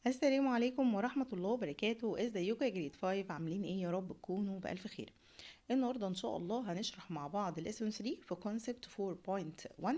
السلام عليكم ورحمة الله وبركاته. ازيكم يا جريد 5؟ عاملين ايه؟ يا رب تكونوا بألف خير. النهارده ان شاء الله هنشرح مع بعض lesson 3 في concept 4.1.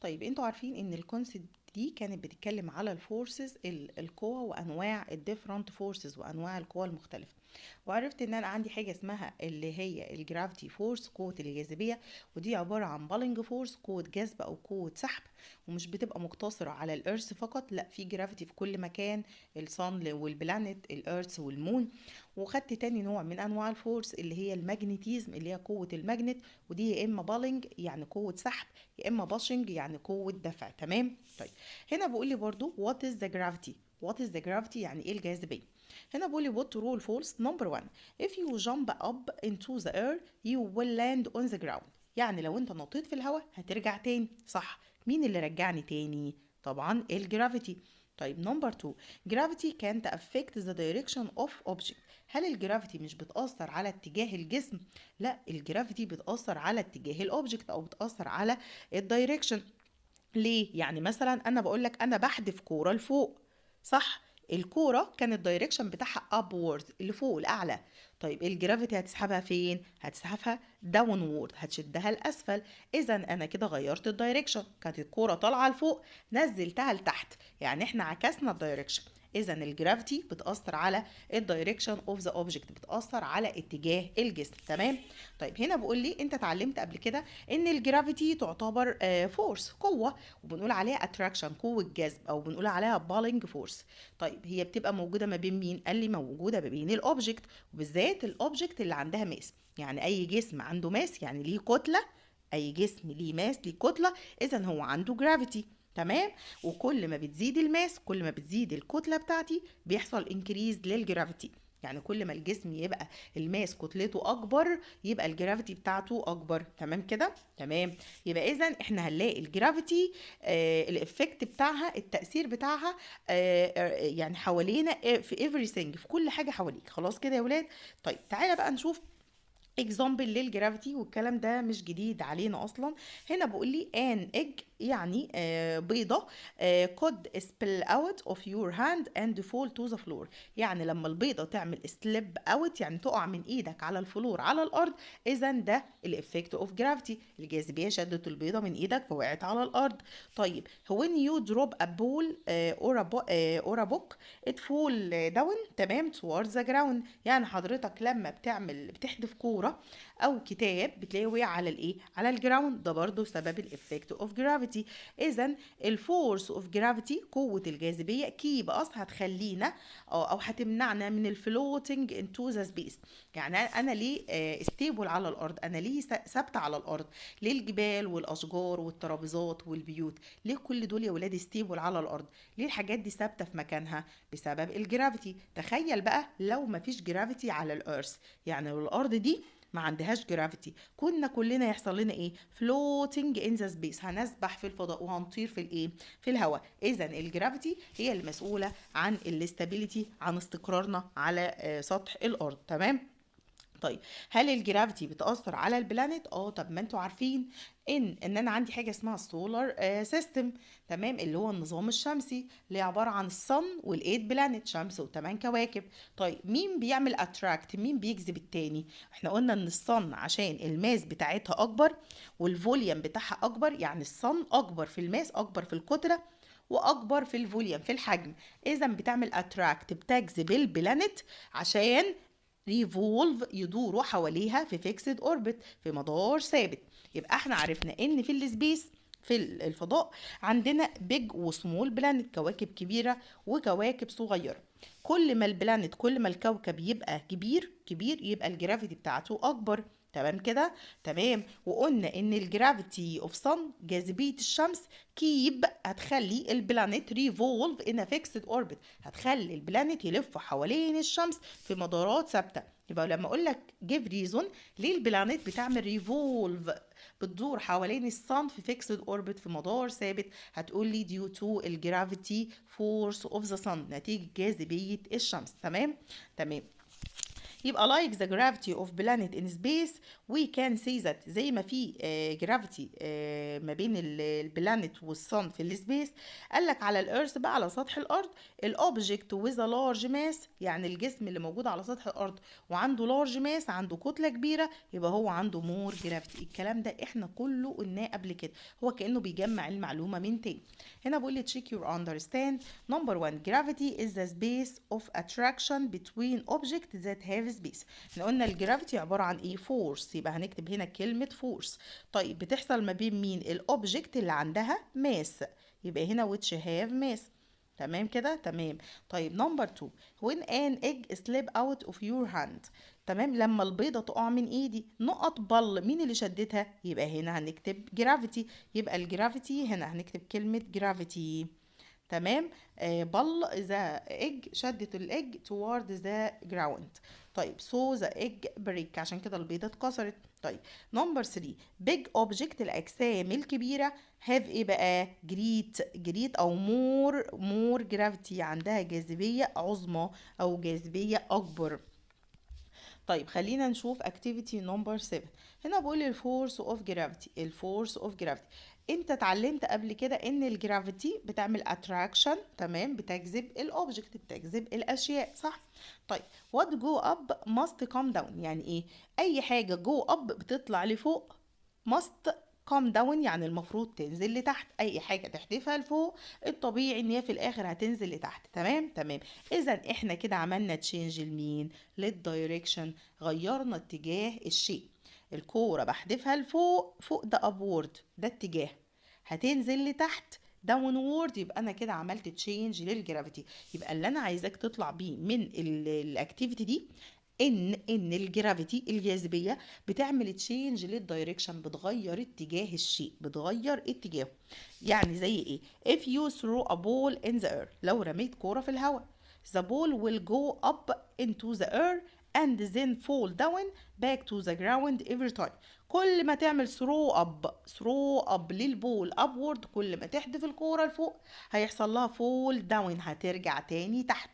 طيب انتوا عارفين ان الكونسبت دي كانت بتتكلم على الفورسز، القوى وانواع الديفرنت فورسز وانواع القوى المختلفة. وعرفت ان انا عندي حاجة اسمها اللي هي الجرافيتي فورس، قوة الجاذبية، ودي عبارة عن بالينج فورس، قوة جذب او قوة سحب، ومش بتبقى مقتصرة على الارث فقط، لا، في جرافيتي في كل مكان، الصن والبلانت، الارث والمون. وخدت تاني نوع من انواع الفورس اللي هي الماجنتيزم، اللي هي قوة الماجنت، ودي يا اما بالينج يعني قوة سحب، يا اما باشنج يعني قوة دفع. تمام. طيب هنا بيقول لي برضو what is the gravity. what is the gravity يعني ايه الجاذبية. هنا بيقول لي what true or false. number one, if you jump up into the air you will land on the ground. يعني لو انت نطيت في الهواء هترجع تاني، صح. مين اللي رجعني تاني؟ طبعا الجرافيتي. طيب نمبر 2, gravity can't affect the direction of object. هل الجرافيتي مش بتأثر على اتجاه الجسم؟ لا، الجرافيتي بتأثر على اتجاه الأوبجكت أو بتأثر على الدايركشن. ليه؟ يعني مثلا أنا بقولك أنا بحدف كورة لفوق، صح؟ الكورة كان الدايركشن بتاعها upward، اللي فوق الأعلى. طيب الجرافيتي هتسحبها فين؟ هتسحبها downward، هتشدها لأسفل. إذا أنا كده غيرت الدايركشن، كانت الكورة طالعة لفوق نزلتها لتحت، يعني احنا عكسنا الدايركشن. اذا الجرافيتي بتاثر على الدايركشن اوف ذا اوبجكت، بتاثر على اتجاه الجسم. تمام. طيب هنا بيقول لي انت اتعلمت قبل كده ان الجرافيتي تعتبر فورس، قوه، وبنقول عليها اتراكشن، قوه جذب، او بنقول عليها بالينج فورس. طيب هي بتبقى موجوده ما بين مين؟ قال لي موجوده ما بين الاوبجكت، وبالذات الاوبجكت اللي عندها ماس. يعني اي جسم عنده ماس يعني ليه كتله، اي جسم ليه ماس ليه كتله، اذا هو عنده جرافيتي. تمام. وكل ما بتزيد الماس، كل ما بتزيد الكتله بتاعتي، بيحصل انكريز للجرافيتي. يعني كل ما الجسم يبقى الماس كتلته اكبر يبقى الجرافيتي بتاعته اكبر. تمام كده؟ تمام. يبقى اذا احنا هنلاقي الجرافيتي الافكت بتاعها، التاثير بتاعها يعني حوالينا في everything، في كل حاجه حواليك. خلاص كده يا ولاد؟ طيب تعالى بقى نشوف اكزامبل للجرافيتي، والكلام ده مش جديد علينا اصلا. هنا بيقول لي ان ايج يعني بيضه could spill out of your hand and fall to the floor. يعني لما البيضه تعمل سليب اوت يعني تقع من ايدك على الفلور، على الارض، اذا ده الافكت اوف جرافيتي، الجاذبيه شدت البيضه من ايدك فوقعت على الارض. طيب when you drop a ball or a book it fall down، تمام، towards the ground. يعني حضرتك لما بتحدف كوره او كتاب بتلاقيه وقع على الايه؟ على الجراوند، ده برضو سبب الافكت اوف جرافيتي. اذا الفورس اوف جرافيتي، قوه الجاذبيه، كيب اس هتخلينا او هتمنعنا من الفلوتنج انتو ذا سبيس. يعني انا ليه ستيبل على الارض؟ انا ليه ثابته على الارض؟ ليه الجبال والاشجار والترابيزات والبيوت، ليه كل دول يا ولاد ستيبل على الارض؟ ليه الحاجات دي ثابته في مكانها؟ بسبب الجرافيتي. تخيل بقى لو ما فيش جرافيتي على الارث، يعني لو الارض دي ما عندهاش جرافيتي، كنا كلنا يحصل لنا ايه؟ floating in the space، هنسبح في الفضاء وهنطير في الايه؟ في الهواء. اذا الجرافيتي هي المسؤوله عن الاستابيليتي، عن استقرارنا على سطح الارض. تمام. طيب هل الجرافيتي بتأثر على البلانيت؟ طب ما انتوا عارفين ان انا عندي حاجه اسمها السولار سيستم، تمام، اللي هو النظام الشمسي، اللي عباره عن الصن والايت بلانيت، شمس وثمان كواكب. طيب مين بيعمل اتراكت؟ مين بيجذب التاني؟ احنا قلنا ان الصن عشان الماس بتاعتها اكبر والفوليوم بتاعها اكبر، يعني الصن اكبر في الماس، اكبر في الكتله، واكبر في الفوليوم، في الحجم. اذا بتعمل اتراكت، بتجذب البلانيت عشان ريفولف، يدوروا حواليها في فيكسد اوربت، في مدار ثابت. يبقى احنا عرفنا ان في السبيس، في الفضاء، عندنا بيج وسمول بلانت، كواكب كبيرة وكواكب صغيرة. كل ما البلانت، كل ما الكوكب يبقى كبير كبير، يبقى الجرافيتي بتاعته اكبر. تمام كده؟ تمام. وقلنا ان الجرافيتي اوف صن، جاذبية الشمس، كيب هتخلي البلانيت ريفولف ان فيكسد اوربت، هتخلي البلانيت يلف حوالين الشمس في مدارات ثابته. يبقى لما اقول لك جيف ريزون ليه البلانيت بتعمل ريفولف، بتدور حوالين الصن في فيكسد اوربت، في مدار ثابت، هتقول لي ديو تو الجرافيتي فورس اوف ذا صن، نتيجه جاذبيه الشمس. تمام. تمام. يبقى like the gravity of planet in space we can say that زي ما في gravity ما بين البلانت والصن في السبيس، قال لك على الارث بقى على سطح الارض الاوبجكت with a large mass، يعني الجسم اللي موجود على سطح الارض وعنده large mass، عنده كتلة كبيرة، يبقى هو عنده more gravity. الكلام ده احنا كله قلناه قبل كده، هو كأنه بيجمع المعلومة من تاني. هنا بقول لي check your understand. number 1 gravity is the space of attraction between objects that have space. احنا قلنا الجرافيتي عبارة عن ايه؟ force، يبقى هنكتب هنا كلمة force. طيب بتحصل ما بين مين؟ الاوبجكت اللي عندها mass، يبقى هنا which have mass. تمام كده؟ تمام. طيب نمبر 2 when an egg slip out of your hand. تمام، لما البيضة تقع من ايدي نقط بل، مين اللي شدتها؟ يبقى هنا هنكتب جرافيتي، يبقى الجرافيتي هنا هنكتب كلمة جرافيتي. تمام. بل ذا ايج، شدت الايج toward ذا جراوند. طيب so ذا ايج بريك، عشان كده البيضة اتكسرت. طيب نمبر 3 big object، الاجسام الكبيرة have ايه بقى؟ جريت او مور جرافيتي، عندها جاذبية عظمى او جاذبية اكبر. طيب خلينا نشوف activity number 7. هنا بقول الفورس اوف جرافيتي. الفورس اوف جرافيتي انت اتعلمت قبل كده ان الجرافيتي بتعمل اتراكشن، تمام، بتجذب الاوبجكت، بتجذب الاشياء، صح؟ طيب what go up must come down، يعني ايه؟ اي حاجة go up بتطلع لفوق must come down، يعني المفروض تنزل لتحت. اي حاجة تحدفها لفوق الطبيعي ان هي في الاخر هتنزل لتحت. تمام تمام. اذا احنا كده عملنا تشينج لمين؟ للدايركشن، غيرنا اتجاه الشيء. الكورة بحدفها لفوق، فوق ده ابورد، ده اتجاه، هتنزل لتحت داونورد، يبقى انا كده عملت تشينج للجرافيتي. يبقى اللي انا عايزاك تطلع بيه من الاكتيفيتي دي ان الجرافيتي الجاذبيه بتعمل تشينج للدايركشن، بتغير اتجاه الشيء، بتغير اتجاهه. يعني زي ايه؟ if you throw a ball in the air، لو رميت كوره في الهواء the ball will go up into the air and then fall down back to the ground every time. كل ما تعمل throw up للبول upward، كل ما تحدف الكوره لفوق هيحصل لها fall down، هترجع تاني تحت.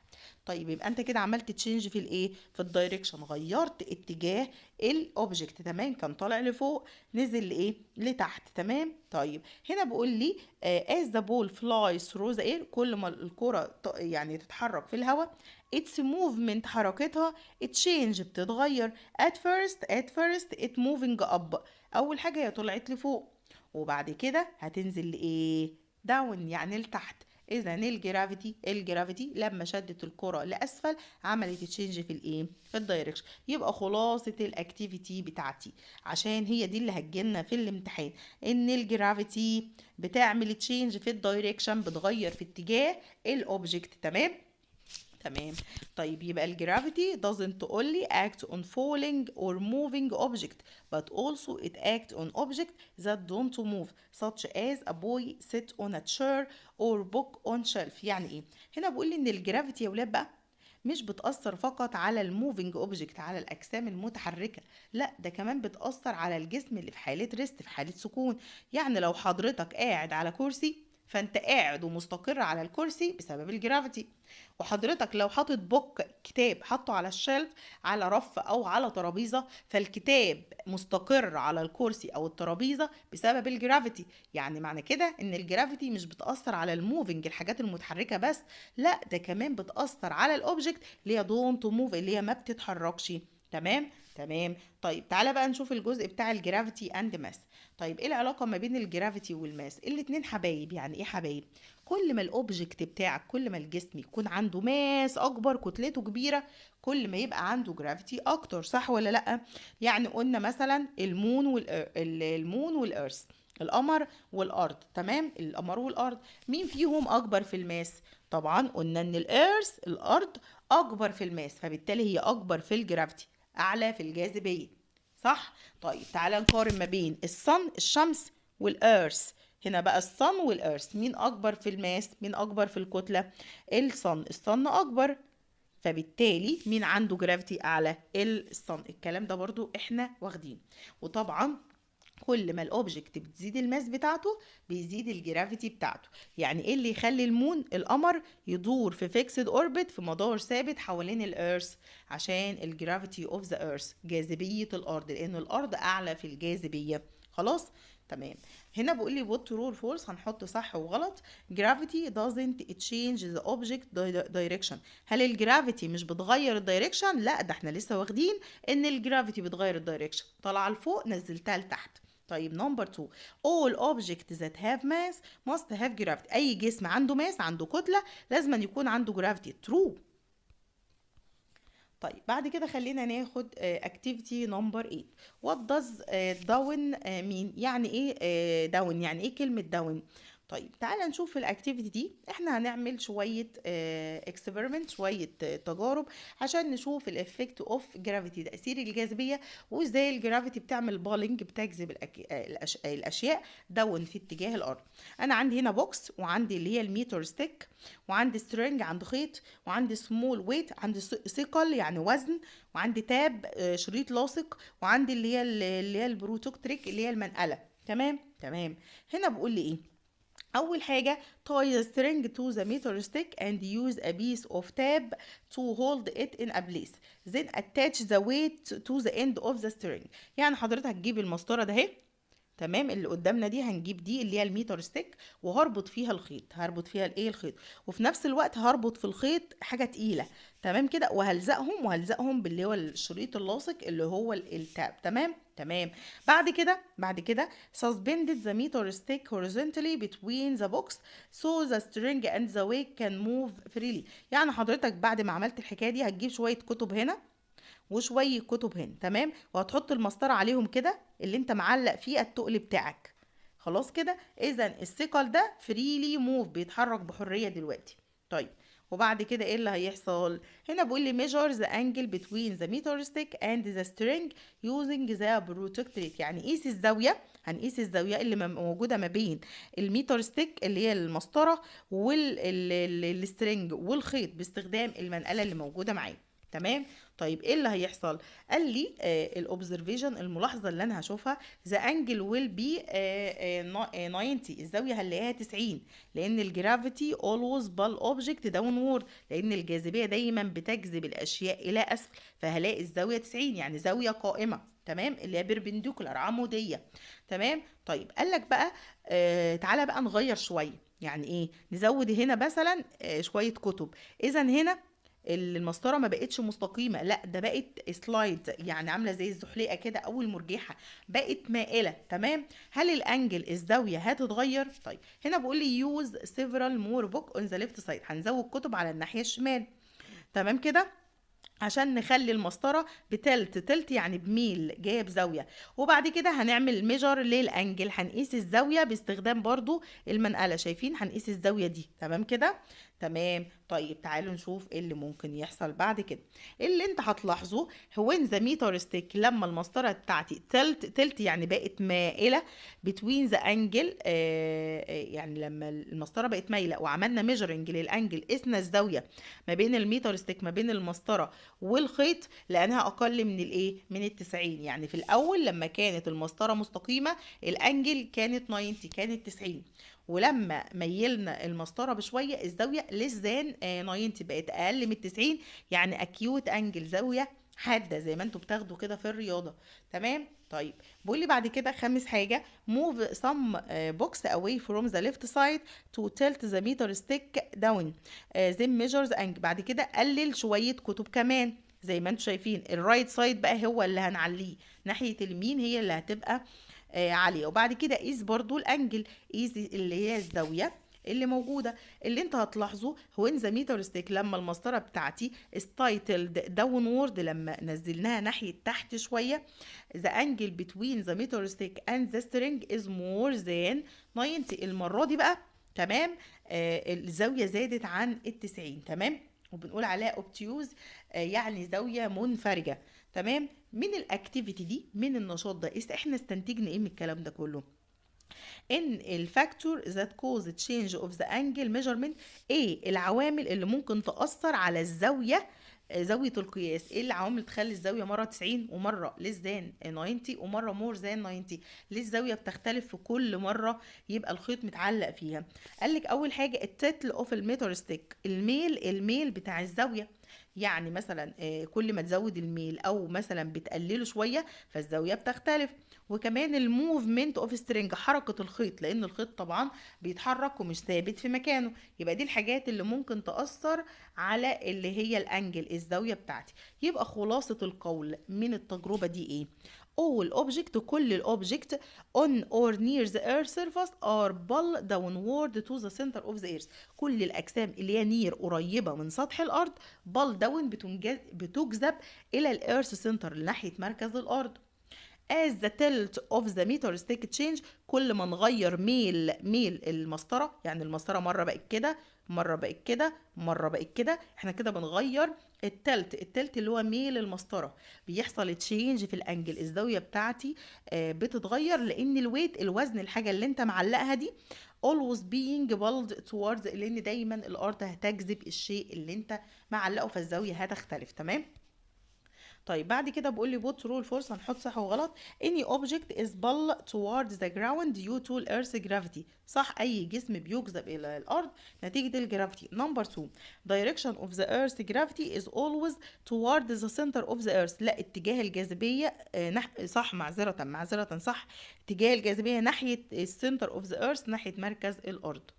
طيب يبقى انت كده عملت تشينج في الايه؟ في الدايركشن، غيرت اتجاه الاوبجكت. تمام، كان طالع لفوق نزل لايه؟ لتحت. تمام. طيب هنا بيقول لي as the ball flies through the air، كل ما الكرة يعني تتحرك في الهواء its movement، حركتها change، بتتغير. at first it moving up، اول حاجة هي طلعت لفوق وبعد كده هتنزل لايه؟ داون، يعني لتحت. اذا الجرافيتي لما شدت الكرة لاسفل عملت تشينج في الايه؟ في الدايركشن. يبقى خلاصة الاكتيفيتي بتاعتي، عشان هي دي اللي هتجيلنا في الامتحان، ان الجرافيتي بتعمل تشينج في الدايركشن، بتغير في اتجاه الاوبجكت. تمام تمام. طيب يبقى الجرافيتي doesn't only act on falling or moving object but also it acts on objects that don't move such as a boy sit on a chair or book on shelf. يعني ايه؟ هنا بقول لي ان الجرافيتي يا ولاد بقى مش بتأثر فقط على الموفينج اوبجكت، على الأجسام المتحركة، لا ده كمان بتأثر على الجسم اللي في حالة ريست، في حالة سكون. يعني لو حضرتك قاعد على كرسي فانت قاعد ومستقر على الكرسي بسبب الجرافيتي، وحضرتك لو حاطط بوك كتاب حطه على الشلف، على رف او على ترابيزه، فالكتاب مستقر على الكرسي او الترابيزه بسبب الجرافيتي. يعني معنى كده ان الجرافيتي مش بتاثر على الموفنج، الحاجات المتحركه بس، لا ده كمان بتاثر على الاوبجكت اللي هي دونت موف، اللي هي ما بتتحركش. تمام تمام. طيب تعالى بقى نشوف الجزء بتاع الجرافيتي اند ماس. طيب ايه العلاقه ما بين الجرافيتي والماس؟ الاتنين حبايب. يعني ايه حبايب؟ كل ما الاوبجكت بتاعك، كل ما الجسم يكون عنده ماس اكبر، كتلته كبيره، كل ما يبقى عنده جرافيتي اكتر، صح ولا لا؟ يعني قلنا مثلا المون والارث، القمر والارض. تمام، القمر والارض مين فيهم اكبر في الماس؟ طبعا قلنا ان الارض اكبر في الماس، فبالتالي هي اكبر في الجرافيتي، اعلى في الجاذبيه، صح؟ طيب تعالى نقارن ما بين الشمس والارث. هنا بقى الصن والارث، مين اكبر في الماس؟ مين اكبر في الكتله؟ الصن اكبر، فبالتالي مين عنده جرافيتي اعلى؟ الصن. الكلام ده برضو احنا واخدين. وطبعا كل ما الاوبجكت بتزيد الماس بتاعته بيزيد الجرافيتي بتاعته. يعني ايه اللي يخلي القمر يدور في فيكسد اوربت، في مدار ثابت حوالين الارث؟ عشان الجرافيتي اوف ذا ايرث، جاذبيه الارض، لان الارض اعلى في الجاذبيه. خلاص تمام. هنا بيقول لي what true or false، هنحط صح وغلط. gravity doesn't change the object direction. هل الجرافيتي مش بتغير الدايركشن؟ لا، ده احنا لسه واخدين ان الجرافيتي بتغير الدايركشن، طالعه لفوق نزلتها لتحت. طيب نمبر 2، all objects that have mass must have gravity. اي جسم عنده ماس، عنده كتله، لازم أن يكون عنده gravity. true. طيب بعد كده خلينا ناخد activity number 8. what does down mean؟ يعني ايه down؟ يعني ايه كلمة down؟ طيب تعالى نشوف في الاكتيفيتي دي. احنا هنعمل شوية اكسبيرمنت، شوية تجارب عشان نشوف الافكت اوف جرافيتي، تأثير الجاذبية، وازاي الجرافيتي بتعمل بالينج، بتجذب الاشياء داون في اتجاه الارض. انا عندي هنا بوكس، وعندي اللي هي الميتر ستيك، وعندي سترينج، عندي خيط، وعندي سمول ويت، عندي ثقل يعني وزن، وعندي تاب شريط لاصق، وعندي اللي هي البروتوكتريك اللي هي المنقله. تمام تمام. هنا بقول لي ايه؟ اول حاجه tie the string to the meter stick and use a piece of tab to hold it in a place, then attach the weight to the end of the string. يعني حضرتك هتجيب المسطره ده اهي، تمام، اللي قدامنا دي، هنجيب دي اللي هي الميتر ستيك، وهربط فيها الخيط، هربط فيها الايه الخيط، وفي نفس الوقت هربط في الخيط حاجه تقيله، تمام كده، وهلزقهم باللي هو الشريط اللاصق اللي هو التاب. تمام تمام. بعد كده suspended the meter stick horizontally between the box so the string and the weight can move freely. يعني حضرتك بعد ما عملت الحكايه دي هتجيب شويه كتب هنا وشويه كتب هنا، تمام، وهتحط المسطره عليهم كده اللي انت معلق فيه التقل بتاعك. خلاص كده، اذا الثقل ده فريلي موف، بيتحرك بحريه دلوقتي. طيب وبعد كده ايه اللي هيحصل؟ هنا بيقول لي measure the angle between the meter stick and the string using the protectorate. يعني قيس الزاويه، هنقيس الزاويه اللي موجوده ما بين الميتر ستيك اللي هي المسطره والسترنج والخيط باستخدام المنقله اللي موجوده معايا. تمام. طيب ايه اللي هيحصل؟ قال لي الاوبزرفيشن، الملاحظه اللي انا هشوفها، ذا انجل ويل بي 90، الزاويه هنلاقيها 90، لان الجرافيتي اولويز بال اوبجكت داونورد، لان الجاذبيه دايما بتجذب الاشياء الى اسفل، فهلاقي الزاويه 90 يعني زاويه قائمه، تمام، اللي هي بيربنديكولار، عموديه. تمام. طيب قال لك بقى تعالى بقى نغير شويه. يعني ايه؟ نزود هنا مثلا شويه كتب. اذا هنا المسطره ما بقتش مستقيمه، لا ده بقت سلايد، يعني عامله زي الزحليقه كده او المرجحه، بقت مائله. تمام. هل الانجل الزاويه هتتغير؟ طيب هنا بقول لي يوز سيفرال مور بوك اون ذا ليفت سايد، هنزود كتب على الناحيه الشمال. تمام كده، عشان نخلي المسطره تلت يعني بميل، جايه بزاويه. وبعد كده هنعمل ميجر للانجل، هنقيس الزاويه باستخدام برضو المنقله، شايفين هنقيس الزاويه دي. تمام كده تمام. طيب تعالوا نشوف ايه اللي ممكن يحصل بعد كده. اللي انت هتلاحظه هو ان ذا ميتر ستيك، لما المسطره بتاعتي تلت يعني بقت مائله بتوين ذا انجل، يعني لما المسطره بقت مايله وعملنا ميجرنج للانجل، قسنا الزاويه ما بين الميتر ستيك، ما بين المسطره والخيط، لانها اقل من الايه، من ال90. يعني في الاول لما كانت المسطره مستقيمه الانجل كانت 90، كانت 90، ولما ميلنا المسطره بشويه الزاويه ليس ذان 90، بقت اقل من 90، يعني اكيوت انجل، زاويه حاده زي ما انتوا بتاخدوا كده في الرياضه. تمام. طيب بيقول لي بعد كده خامس حاجه move some box away from the left side to tilt the meter stick down then measure the angle. بعد كده قلل شويه كتب كمان زي ما انتوا شايفين، الرايت سايد بقى هو اللي هنعليه، ناحيه اليمين هي اللي هتبقى عاليه. وبعد كده قيس برضو الانجل، قيس اللي هي الزاويه اللي موجوده. اللي انت هتلاحظه هو ان ذا ميتر ستيك لما المسطره بتاعتي ستايتلد داونورد، لما نزلناها ناحيه تحت شويه، ذا انجل بتوين ذا ميتر ستيك اند ذا سترينج از مور ذان 90. المره دي بقى تمام الزاويه زادت عن ال90. تمام. وبنقول عليها اوبتيوز، يعني زاويه منفرجه. تمام. من الاكتيفيتي دي، من النشاط ده، احنا استنتجنا ايه من الكلام ده كله؟ ان الفاكتور that cause change of the angle measurement، ايه العوامل اللي ممكن تأثر على الزاوية زاوية القياس، ايه العوامل اللي تخلي الزاوية مرة 90 ومرة less than 90 ومرة more than 90؟ ليه الزاوية بتختلف في كل مرة يبقى الخيط متعلق فيها؟ قالك اول حاجة التتل اوف الميتر ستيك، الميل بتاع الزاوية. يعني مثلا كل ما تزود الميل او مثلا بتقلله شوية فالزاوية بتختلف. وكمان الموفمنت اوف سترينج، حركة الخيط، لان الخيط طبعا بيتحرك ومش ثابت في مكانه. يبقى دي الحاجات اللي ممكن تأثر على اللي هي الانجل، الزاوية بتاعتي. يبقى خلاصة القول من التجربة دي ايه؟ all object، كل الأوبجكت on or near the earth surface are pulled downward to the center of the earth. كل الأجسام اللي هي نير قريبة من سطح الأرض pull down بتجذب إلى الأرث سنتر، ناحية مركز الأرض. as the tilt of the meter stick change، كل ما نغير ميل المسطرة، يعني المسطرة مرة بقت كده، مرة بقت كده، مرة بقت كده، احنا كده بنغير التلت اللي هو ميل المسطرة. بيحصل تشينج في الانجل، الزاوية بتاعتي بتتغير، لان الويت، الوزن، الحاجة اللي انت معلقها دي always being pulled towards، لان دايما الارض هتجذب الشيء اللي انت معلقه، فالزاوية هتختلف. تمام. طيب بعد كده بقول لي both true false، هنحط صح وغلط. any object is pulled towards the ground due to earth gravity، صح، اي جسم بيجذب الى الارض نتيجة الجرافيتي. نمبر 2 direction of the earth gravity is always toward the center of the earth، لا، اتجاه الجاذبية صح، معذرة صح، اتجاه الجاذبية ناحية السنتر of the earth، ناحية مركز الارض.